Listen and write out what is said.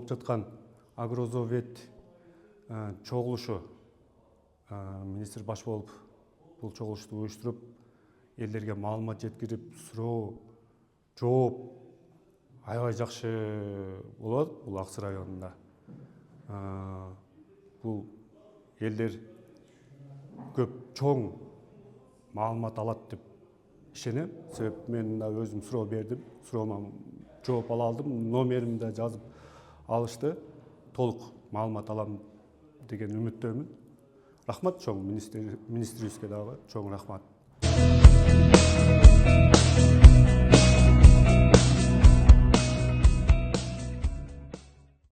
болуп жаткан Агрозовет чогулушу министр баш болуп бул чогулушту уюштуруп элдерге маалымат жеткирип суроо жооп аябай жакшы болот бул Аксы районунда. Бул элдер көп чоң маалымат алат деп ишенем. Себеп мен да өзүм суроо бердим. Суроома жооп ала алдым. Номеримди да жазып алышты. Толук маалымат алам деген үмүттөмүн. Рахмат чоң министрибизге дагы чоң рахмат.